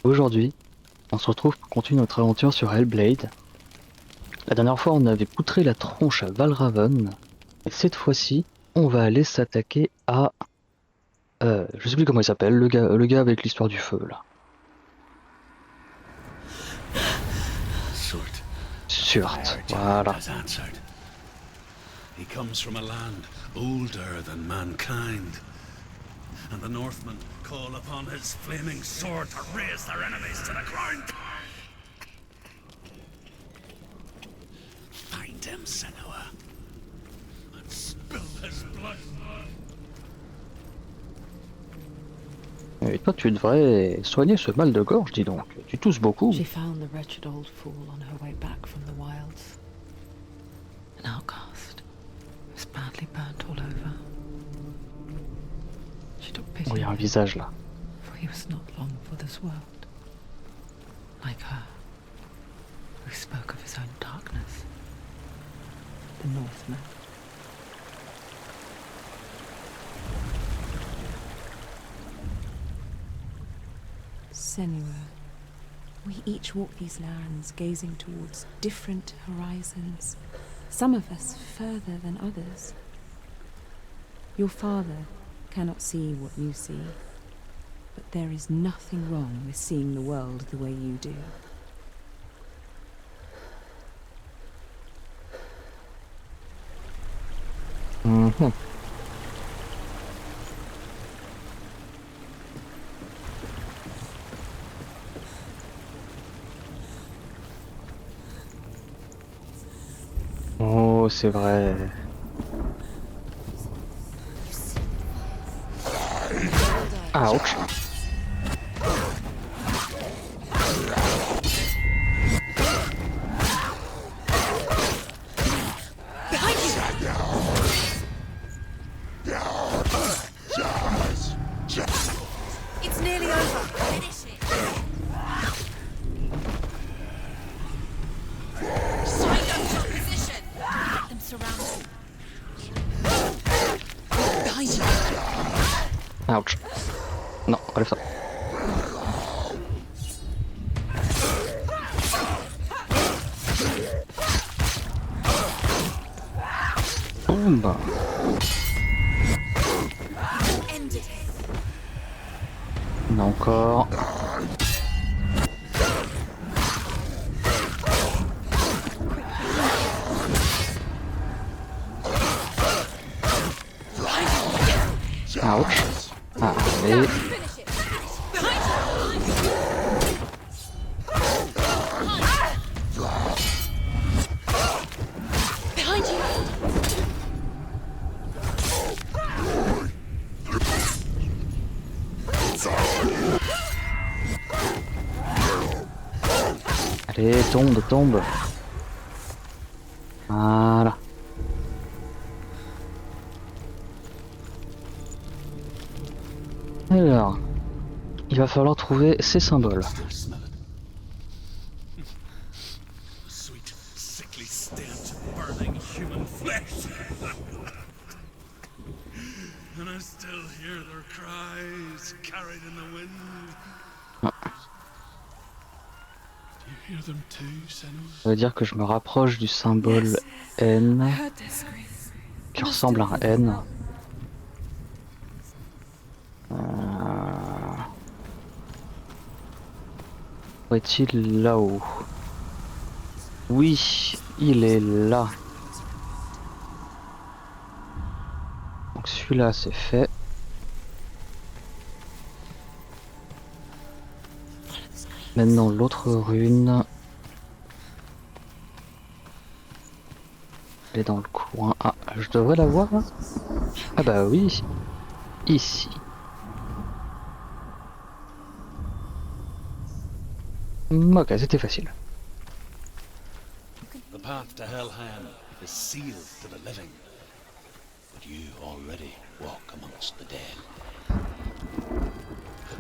Aujourd'hui, on se retrouve pour continuer notre aventure sur Hellblade. La dernière fois, on avait poutré la tronche à Valraven, et cette fois-ci, on va aller s'attaquer à... je sais plus comment il s'appelle, le gars avec l'histoire du feu, là. Surt, Surt, prayer Giant voilà. has answered. He comes from a land older than mankind, and the Northmen call upon his flaming sword to raise their enemies to the ground. Find him, Senua, and spill his blood. Et toi, tu devrais soigner ce mal de gorge, dis donc. Tu tousses beaucoup. She found the wretched old fool on her way back from the wilds. An outcast. He was badly burnt all over. She took pity Oh, il y a on un him, visage, là. for he was not long for this world. Like her, who spoke of his own darkness. The Northmen. Senua, we each walk these lands gazing towards different horizons, some of us further than others. Your father cannot see what you see, but there is nothing wrong with seeing the world the way you do. Mhm. Oh, c'est vrai. Ouch. It's nearly over. Finish it. Strike up your position. Get them surrounded. Behind you. Ouch. Non, relève ça. Boum. Ended it. Non, encore. Ouch. Allez. Finish it. Behind you. Behind you. Allez, tombe, tombe. Voilà. Alors, il va falloir trouver ces symboles. Still smell it. The sweet, sickly stench of burning human flesh. And I still hear their cries carried in the wind. Do you hear them too, Senua? Ça veut dire que je me rapproche du symbole N, Heard their screams. qui ressemble à un N. Où est-il là-haut? Oui, il est là. Donc celui-là c'est fait. Maintenant l'autre rune. Elle est dans le coin. Ah, je devrais la voir là? Ah bah oui. Ici. Ok, c'était facile. The path to Helheim is sealed to the living, but you already walk amongst the dead.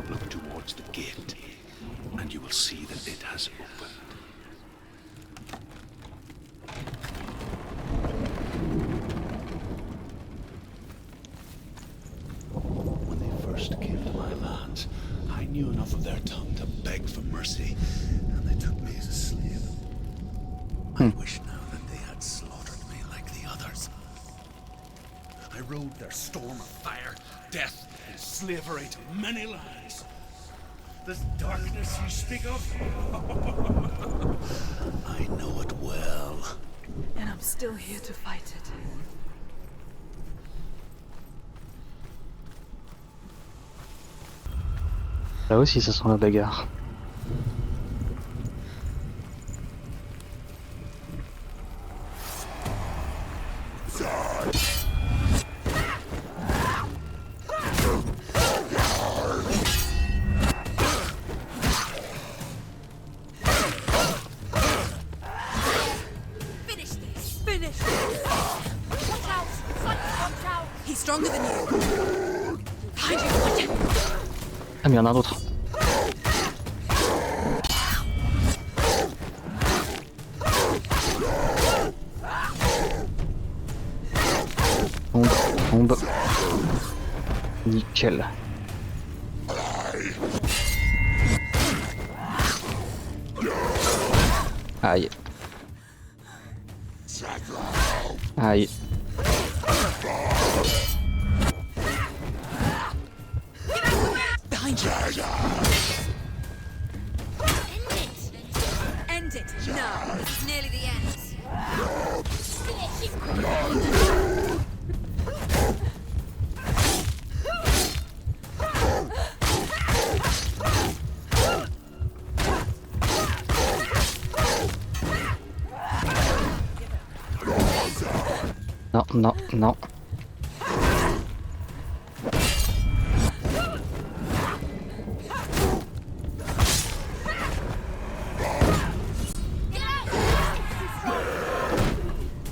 Look towards the gate, and you will see that it has opened. When they first came to my lands, I knew knew enough of their tongue to beg for mercy, and they took me as a slave. I wish now that they had slaughtered me like the others. I rode their storm of fire, death, and slavery to many lands. This darkness you speak of, I know it well. And I'm still here to fight it. Là aussi, ça sent la bagarre. Finish this! Finish this! Watch out! Son, watch out! He's stronger than you. Behind you! Watch out! Ah mais il y en a un autre. Tombe. Nickel. Aïe. Aïe. Behind you! End it! No! This is nearly the end. Finish him! Non, non, non.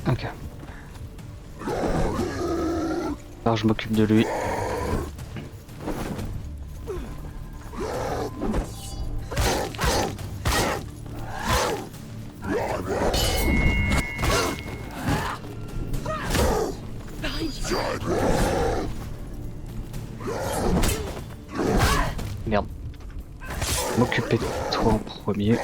Ok. Alors je m'occupe de lui. Merde. M'occuper de toi en premier.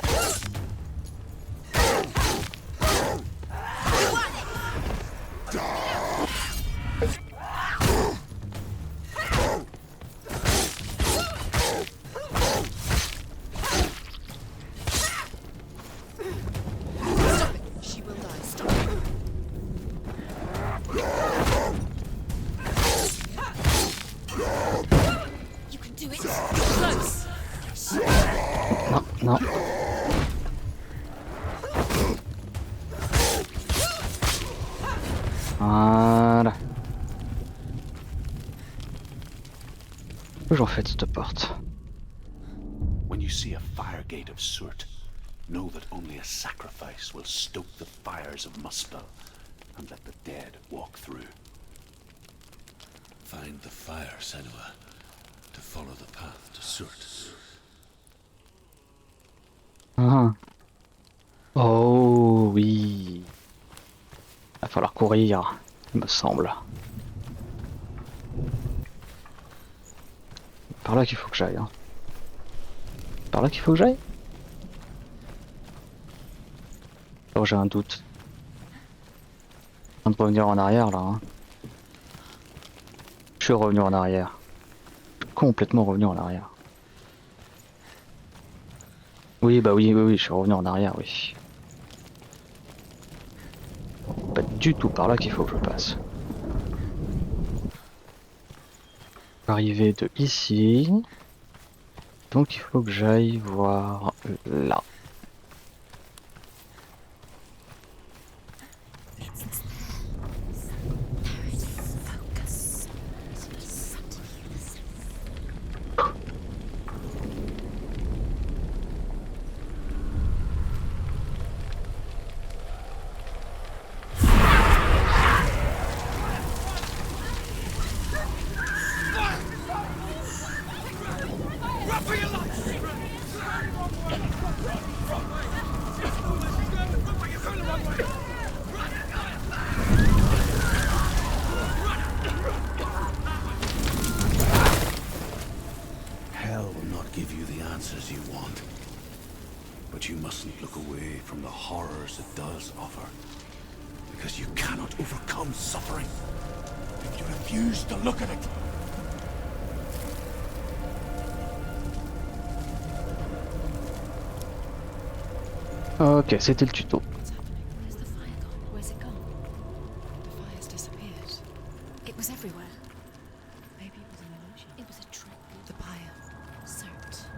Stop it! She will die. Stop it! You can do it! You're close! Non, non. Voilà. Où j'en fais de cette porte? When you see a fire gate of Surt, know that only a sacrifice will stoke the fires of Muspel, and let the dead walk through. Find the fire, Senua, to follow the path to Surt. Ah. Oh oui. Va falloir courir, il me semble. Par là qu'il faut que j'aille. Hein. Par là qu'il faut que j'aille? Oh, j'ai un doute. On peut revenir en arrière là. Hein. Je suis revenu en arrière. Je suis complètement revenu en arrière. Oui, bah oui, oui, oui, je suis revenu en arrière, oui. Pas du tout par là qu'il faut que je passe. Arriver de ici. Donc il faut que j'aille voir là. Run for your life! answers you want. But you mustn't look away from the horrors it does offer. Because you cannot overcome suffering if you refuse to look at it. Ok, c'était le tuto. What's happening? Where's the fire gone? Where's it gone? The fire's disappeared. It was everywhere. Maybe it was an illusion. It was a trick. The pyre.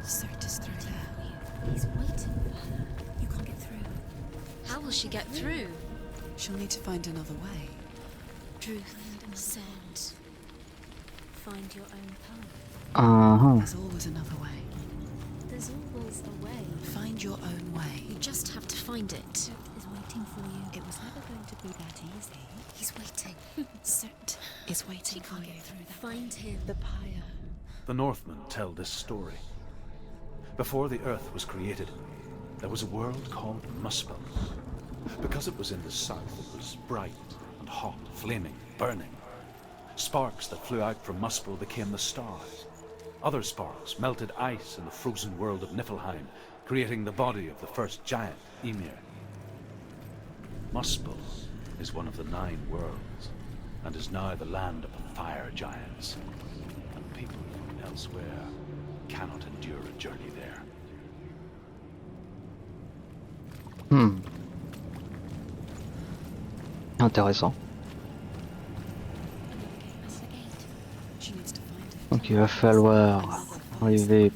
Cert is through there. He's waiting for her. You can't get through. How will she get through? She'll need to find another way. Truth said, find your own path. There's always another way. There's always a way. Find your own way. You just have to find it. Truth is waiting for you. It was never going to be that easy. He's waiting. Cert is waiting for you. Find him. The pyre. The Northmen tell this story. Before the earth was created, there was a world called Muspel. Because it was in the south, it was bright and hot, flaming, burning. Sparks that flew out from Muspel became the stars. Other sparks melted ice in the frozen world of Niflheim, creating the body of the first giant, Ymir. Muspel is one of the 9 worlds, and is now the land of the fire giants. And people from elsewhere cannot endure a journey there. Intéressant. That's the gate. She needs to find it. Donc il va falloir arriver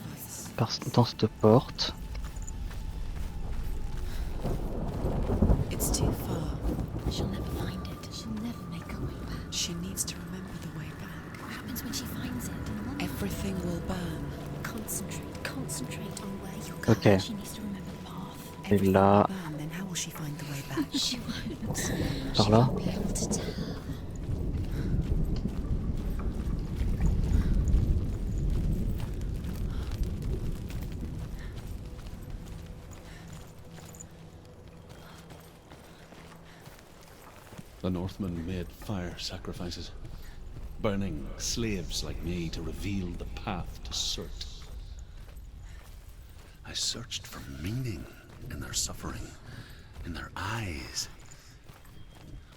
dans cette porte. It's too far. She'll never find it. She'll never make her way back. She needs to remember the way back. What happens when she finds it? Everything will burn. Concentrate on where you're going. Ok. She needs to remember the path. Et Everything là, will burn. Then how will she find the way back? She won't. par là. Be able to tell. The Northmen made fire sacrifices, burning slaves like me to reveal the path to Surt. I searched for meaning in their suffering, in their eyes.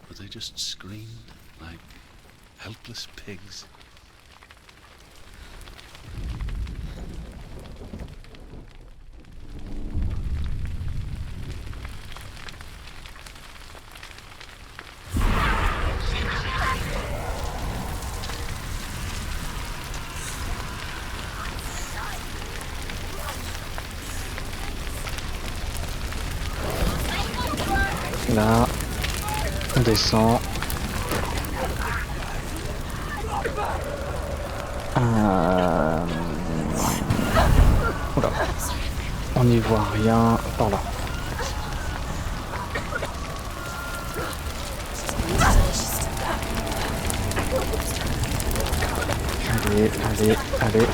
But they just screamed like helpless pigs. Là, on descend. Oula. On n'y voit rien par là. Allez.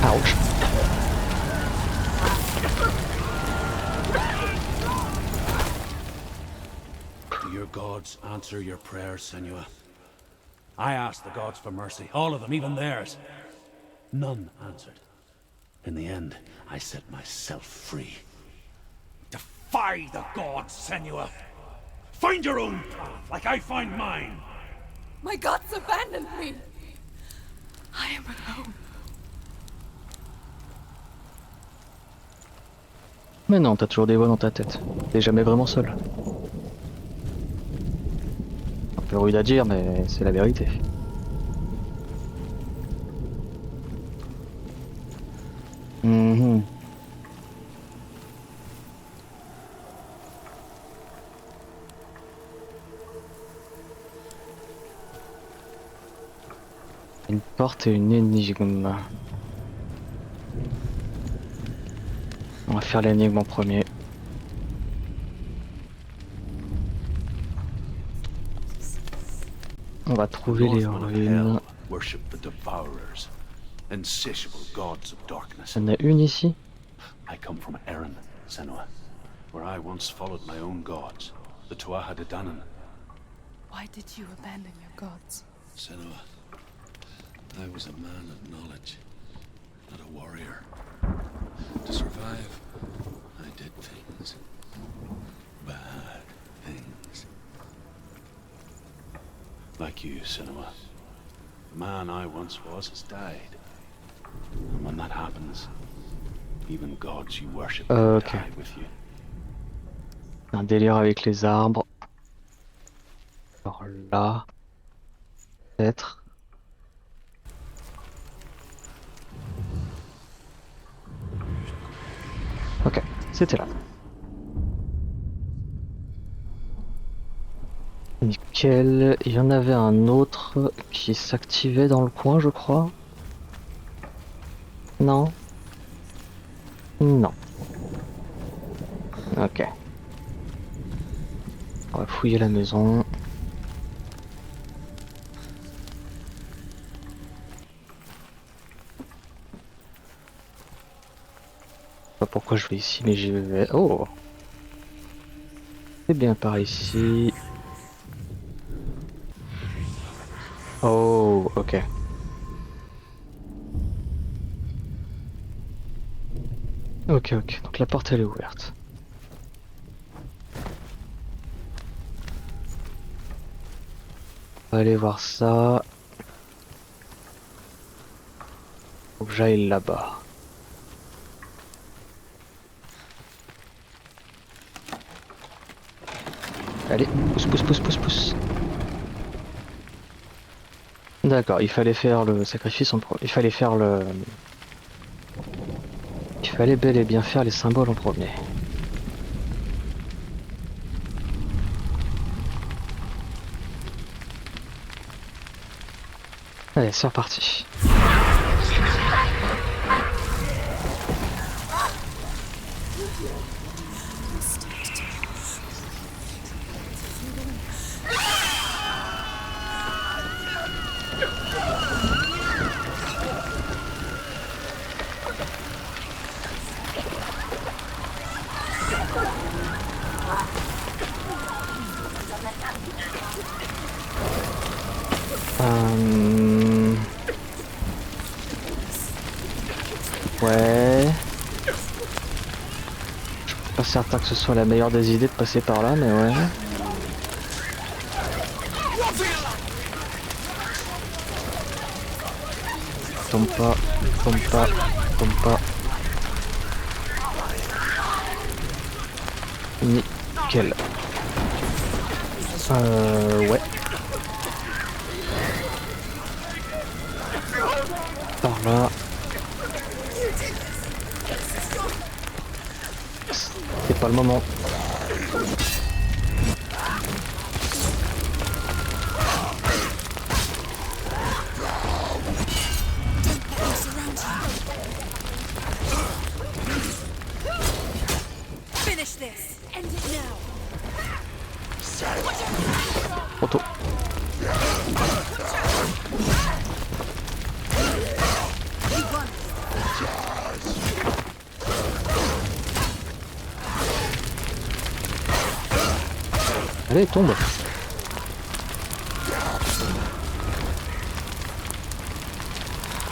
Ouch. Do your gods answer your prayers, Senua? I asked the gods for mercy, all of them, even theirs. None answered. In the end, I set myself free. Defy the gods, Senua! Find your own path, like I find mine! My gods abandoned me. I am alone. Mais non, t'as toujours des voix dans ta tête. T'es jamais vraiment seul. Un peu rude à dire, mais c'est la vérité. Mhm. Une porte et une énigme. On va faire l'énigme en premier. On va trouver les Northmen of ruines. hell worship the Devourers, insatiable gods of darkness. Il y en a une ici. I come from Erin, Senua, where I once followed my own gods, the Tuatha De Danann. Why did you abandon your gods? Senua, I was a man of knowledge. not a warrior. To survive, I did things. Bad things. Like you, Senua. The man I once was has died. And when that happens, even gods you worship Ok. die with you. Un délire avec les arbres. Alors là, peut-être. Ok, c'était là. Nickel. Il y en avait un autre qui s'activait dans le coin, je crois. Non. Non. Ok. On va fouiller la maison. Je sais pas pourquoi je vais ici, mais j'y vais. Oh! C'est bien par ici. Oh, ok. Ok, ok. Donc la porte elle est ouverte. On va aller voir ça. Faut que j'aille là-bas. Allez, pousse, pousse, pousse, pousse, pousse. D'accord, il fallait faire le sacrifice en premier. Il fallait faire le... Il fallait bel et bien faire les symboles en premier. Allez, c'est reparti. Ouais. Je suis pas certain que ce soit la meilleure des idées de passer par là, mais ouais. Tombe pas, tombe pas, tombe pas. Nickel. Ouais. Par là. C'est pas le moment. Finish this. End it now. Trop tôt. Allez, tombe.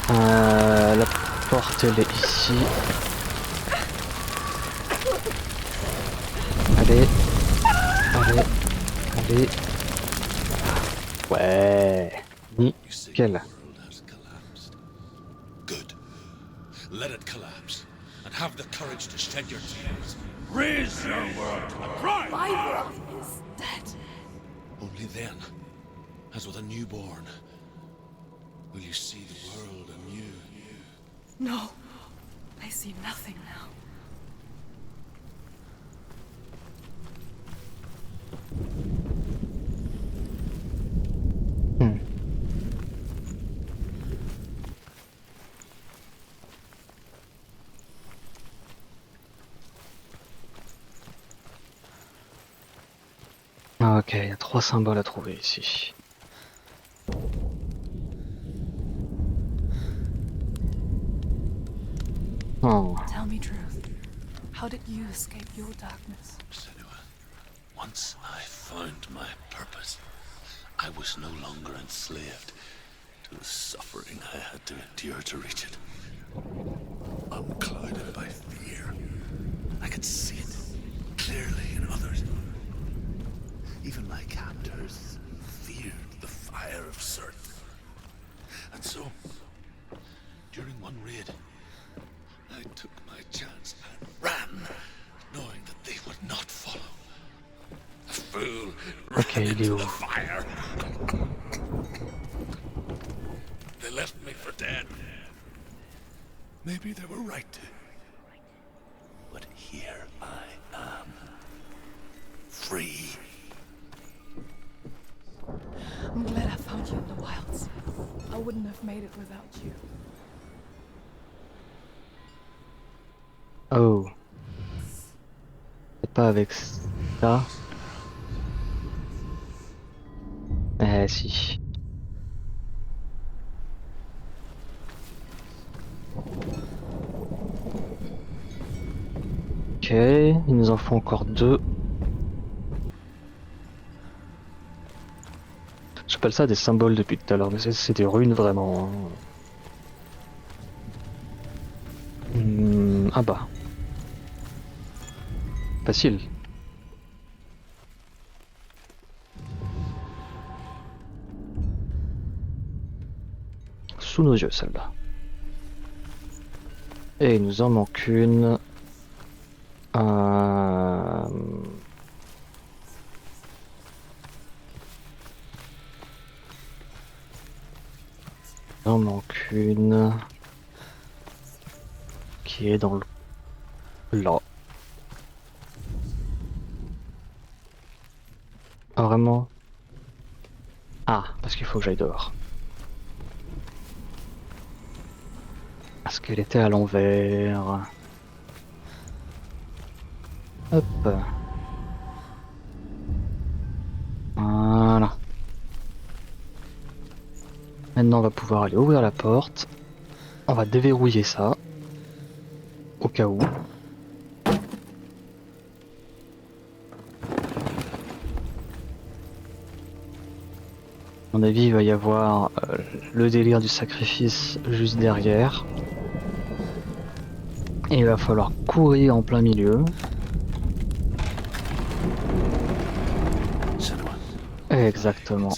La porte elle est ici. Allez, allez, allez. Ouais, nickel. The world has collapsed. Good. Let it collapse, and have the courage to shed your tears. Raise your world to a cry! My world is dead. Only then, as with a newborn, will you see the world anew. No. I see nothing now. Ok, il y a 3 symboles à trouver ici. Oh. Tell me truth. How did you escape your darkness? Senua, once I found my purpose, I was no longer enslaved to the suffering I had to endure to reach it. I'm clouded by fear. I could see it clearly in others. Even my captors feared the fire of Surt. And so, during one raid, I took my chance and ran, knowing that they would not follow. The fool Ok, ran il est into où? the fire. They left me for dead. Maybe they were right to. But here I am. Free. I'm glad I found you in the wilds. I wouldn't have made it without you. Oh. C'est pas avec ça. Eh si. Ok, il nous en faut encore 2. J'appelle ça des symboles depuis tout à l'heure, mais c'est des runes vraiment. Ah bah. Facile. Sous nos yeux, celle-là. Et il nous en manque une. Il en manque une. Qui est dans le. Là. Ah, vraiment? Ah, parce qu'il faut que j'aille dehors. Parce qu'elle était à l'envers. Hop. Voilà. Maintenant on va pouvoir aller ouvrir la porte. On va déverrouiller ça. Au cas où. À mon avis, il va y avoir le délire du sacrifice juste derrière. Et il va falloir courir en plein milieu. Exactement.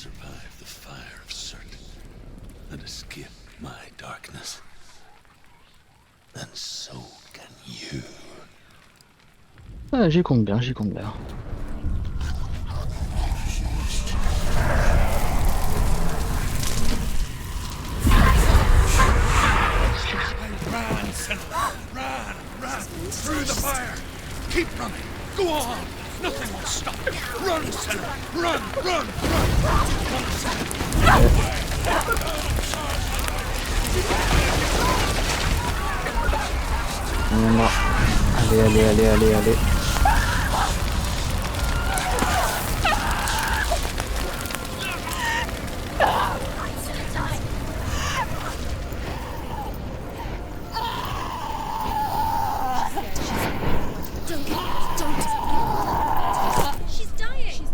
Ah, j'y compte bien, j'y compte bien. Run! Through the fire! Keep running! Go on! Nothing will stop you! Run, Senna! Run! Non. Allez. She's dying.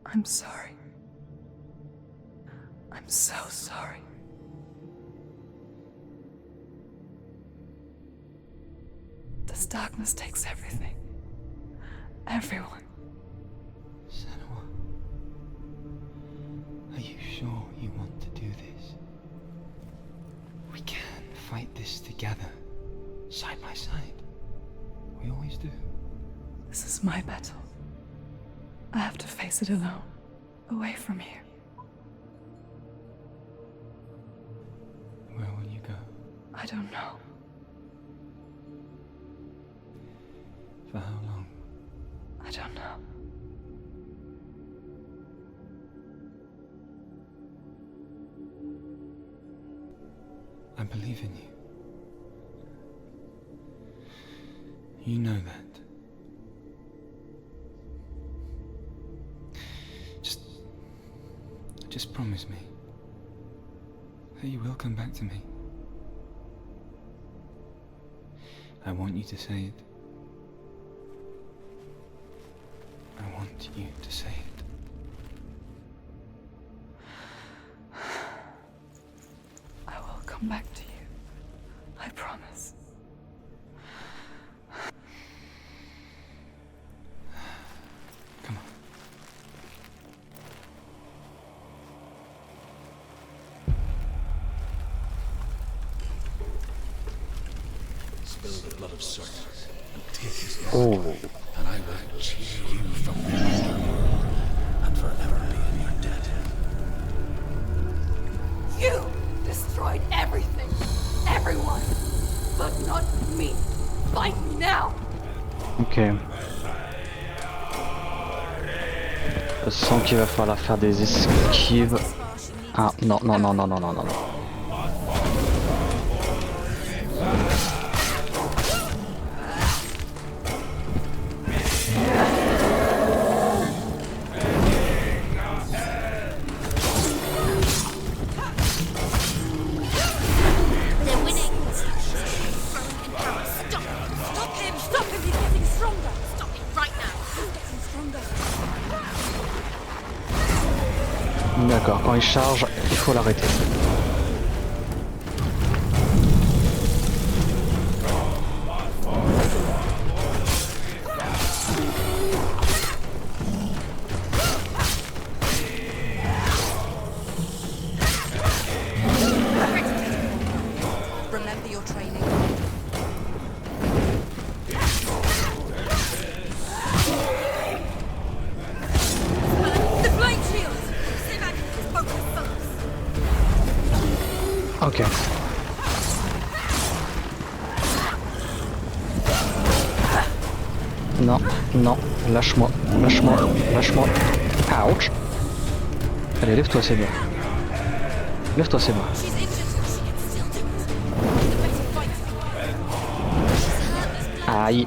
I'm sorry. I'm so sorry. This darkness takes everything. Everyone. Senua, are you sure you want to do this? We can fight this together, side by side. We always do. This is my battle. I have to face it alone, away from here. Where will you go? I don't know. For how long? I don't know. I believe in you. You know that. Just promise me that you will come back to me. I want you to say it. I want you to say it. I will come back to you. I promise. Come on. Spill the blood of Surt and take his mark, Oh. and I will cheer you from the underworld and forever be in your debt. You destroyed everything, everyone, but not me. Fight me now. Ok. Je sens qu'il va falloir faire des esquives. Ah non, non, non, non, non, non, non, non. They're winning. Stop! Stop him! Stop him! He's getting stronger! Stop it right now! He's getting stronger. D'accord, quand il charge, il faut l'arrêter. Remember your training. The flame shields! Sivan is focus. Ok. Non, non, lâche-moi, lâche-moi, lâche-moi. Ouch. Allez, lève-toi, c'est bien. Lève-toi, c'est bien. She's injured. She can still do it. The better fight. Aïe.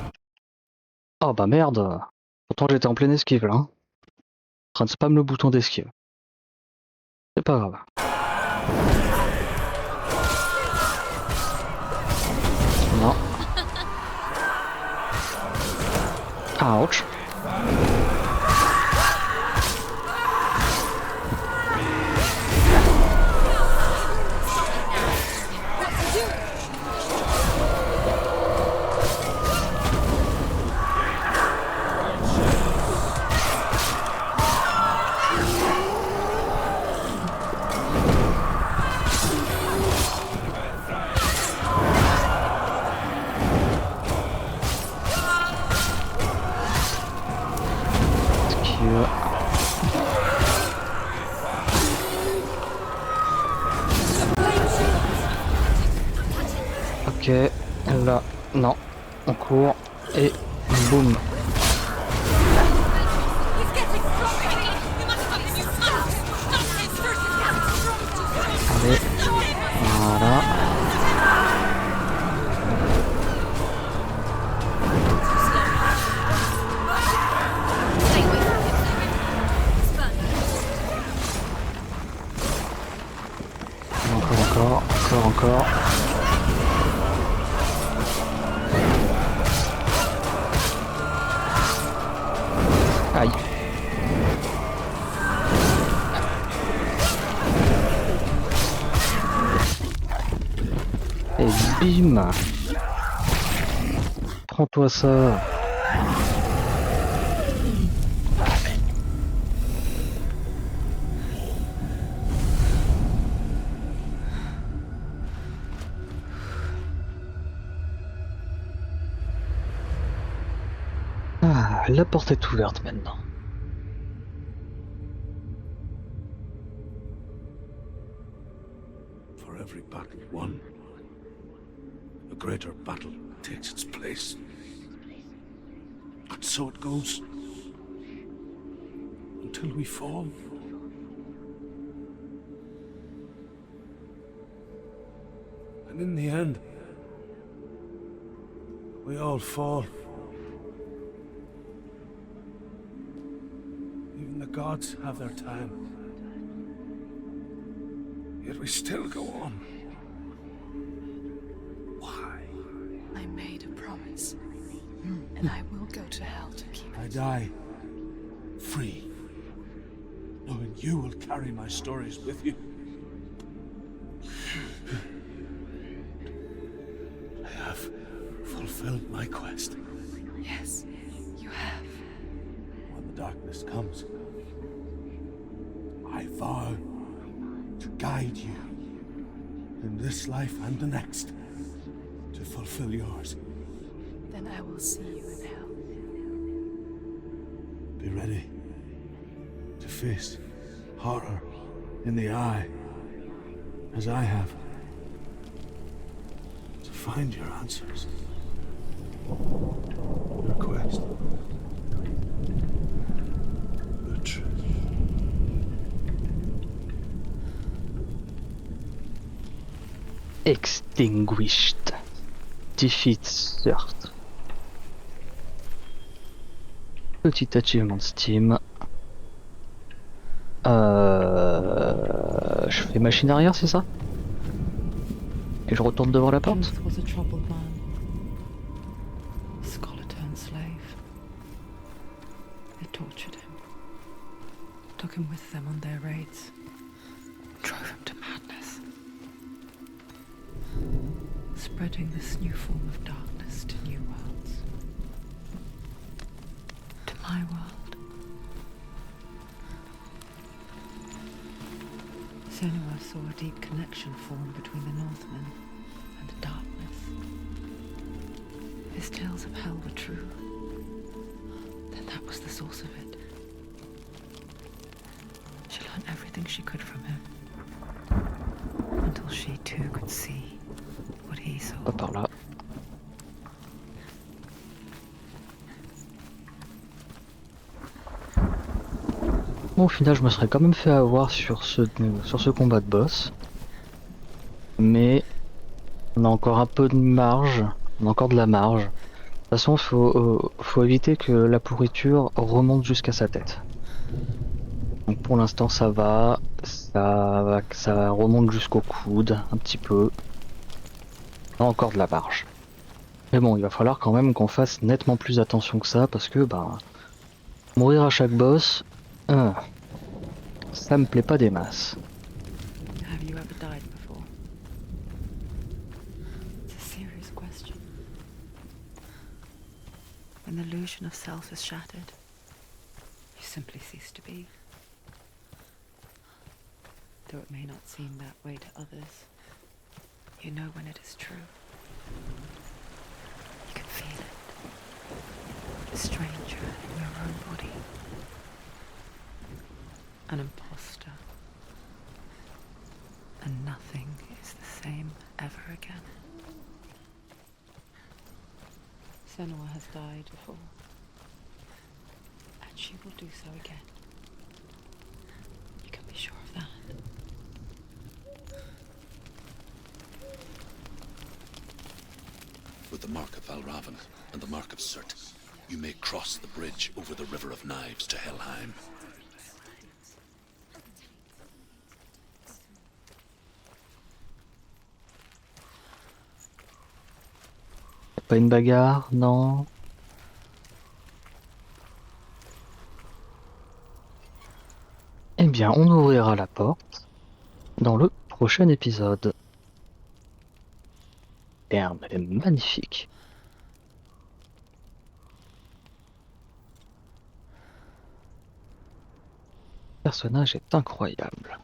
Oh bah merde. Pourtant j'étais en pleine esquive là. Hein. En train de spam le bouton d'esquive. C'est pas grave. Non. Ouch. Esquive. Ok, là, non, on court et boum. He's getting stronger. You must stop him. You must stop him. First, he's getting stronger. Allez, voilà. Stay away from him. Spun. Encore. Aïe. Et bim. Prends-toi ça. Ah, la porte est ouverte maintenant. For every battle won, a greater battle takes its place. And so it goes. Until we fall. And in the end, we all fall. Even the gods have their time. Yet we still go on. Why? I made a promise, and I will go to hell to keep I it. die free, knowing you will carry my stories with you. I have fulfilled my quest. Yes, you have. When the darkness comes, I vow to guide you in this life and the next to fulfill yours. Then I will see you in hell. Be ready to face horror in the eye, as I have. To find your answers. Your quest. The truth. Extinguished. Defeat Thirst. Petit achievement Steam. Je fais machine arrière, c'est ça? Et je retourne devant la porte? Kenneth was a troubled man. A scholar turned slave. They tortured him. Took him with them on their raids. Drove him to madness. Spreading this new form of darkness to new worlds. To my world. Senua saw a deep connection form between the Northmen and the darkness. His tales of hell were true. Then that was the source of it. She learned everything she could from him. Until she too could see what he saw. Pas par là. Bon, au final, je me serais quand même fait avoir sur ce combat de boss. Mais on a encore un peu de marge. On a encore de la marge. De toute façon, faut éviter que la pourriture remonte jusqu'à sa tête. Donc pour l'instant, ça remonte jusqu'au coude, un petit peu. On a encore de la marge. Mais bon, il va falloir quand même qu'on fasse nettement plus attention que ça, parce que mourir à chaque boss, ça me plaît pas des masses. Have you ever died before? It's a serious question. When the illusion of self is shattered, you simply cease to be. Though it may not seem that way to others, you know when it is true. You can feel it. A stranger in your own body. An imposter. And nothing is the same ever again. Senua has died before. And she will do so again. You can be sure of that. With the mark of Valravan and the mark of Surt, you may cross the bridge over the River of Knives to Helheim. Pas une bagarre, non. Eh bien, on ouvrira la porte dans le prochain épisode. Merde, elle est magnifique. Le personnage est incroyable.